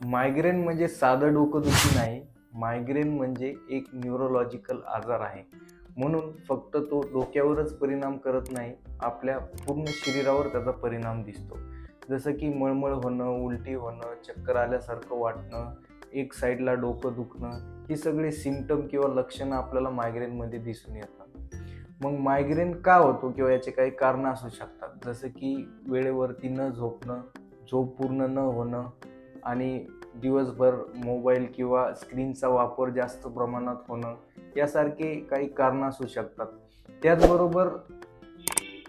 Migraine म्हणजे साधं डोकंदुखी नाही. मायग्रेन म्हणजे एक न्यूरोलॉजिकल आजार आहे. म्हणून फक्त तो डोक्यावरच परिणाम करत नाही, आपल्या पूर्ण शरीरावर त्याचा परिणाम दिसतो. जसं की मळमळ होणं, उलटी होणं, चक्कर आल्यासारखं वाटणं, एक साईडला डोकं दुखणं, ही सगळी सिम्प्टम किंवा लक्षणं आपल्याला मायग्रेनमध्ये दिसून येतात. मग मायग्रेन का होतो किंवा याचे काही कारणं असू शकतात. जसं की वेळेवरती न झोपणं, झोप पूर्ण न होणं आणि दिवसभर मोबाईल किंवा स्क्रीनचा वापर जास्त प्रमाणात होणं, यासारखे काही कारणं असू शकतात. त्याचबरोबर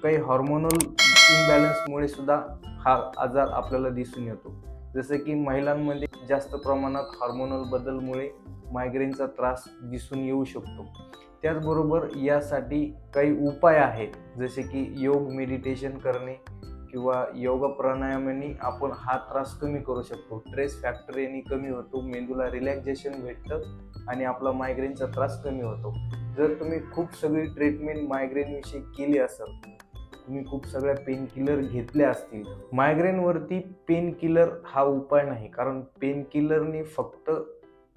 काही हॉर्मोनल इम्बॅलन्समुळे सुद्धा हा आजार आपल्याला दिसून येतो. जसं की महिलांमध्ये जास्त प्रमाणात हॉर्मोनल बदलमुळे मायग्रेनचा त्रास दिसून येऊ शकतो. त्याचबरोबर यासाठी काही उपाय आहेत, जसे की योग मेडिटेशन करणे किंवा योगा प्राणायामाने आपण हा त्रास कमी करू शकतो. स्ट्रेस फॅक्टर याने कमी होतो, मेंदूला रिलॅक्सेशन भेटतं आणि आपला मायग्रेनचा त्रास कमी होतो. जर तुम्ही खूप सगळी ट्रीटमेंट मायग्रेनविषयी केली असेल, तुम्ही खूप सगळ्या पेन किलर घेतल्या असतील, मायग्रेनवरती पेन किलर हा उपाय नाही. कारण पेन किलरने फक्त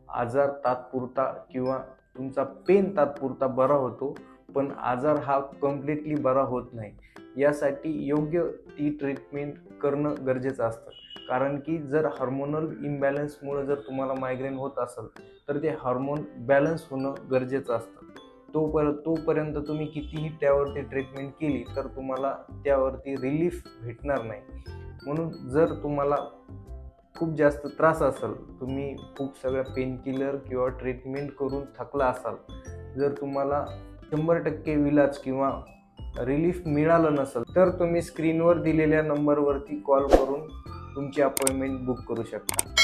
आजार तात्पुरता किंवा तुमचा पेन तात्पुरता बरा होतो, पण आजार हा कम्प्लिटली बरा होत नाही. यासाठी योग्य ती ट्रीटमेंट करणं गरजेचं असतं. कारण की जर हार्मोनल इम्बॅलन्समुळे जर तुम्हाला मायग्रेन होत असेल, तर ते हार्मोन बॅलन्स होणं गरजेचं असतं. तोपर्यंत तुम्ही कितीही त्यावरती ट्रीटमेंट केली तर तुम्हाला त्यावरती रिलीफ भेटणार नाही. म्हणून जर तुम्हाला खूप जास्त त्रास असेल, तुम्ही खूप सगळ्या पेन किलर किंवा ट्रीटमेंट करून थकला असाल, जर तुम्हाला 100% विलाज किंवा रिलीफ मिळालं नसेल, तर तुम्ही स्क्रीनवर दिलेल्या नंबरवरती कॉल करून तुमची अपॉइंटमेंट बुक करू शकता.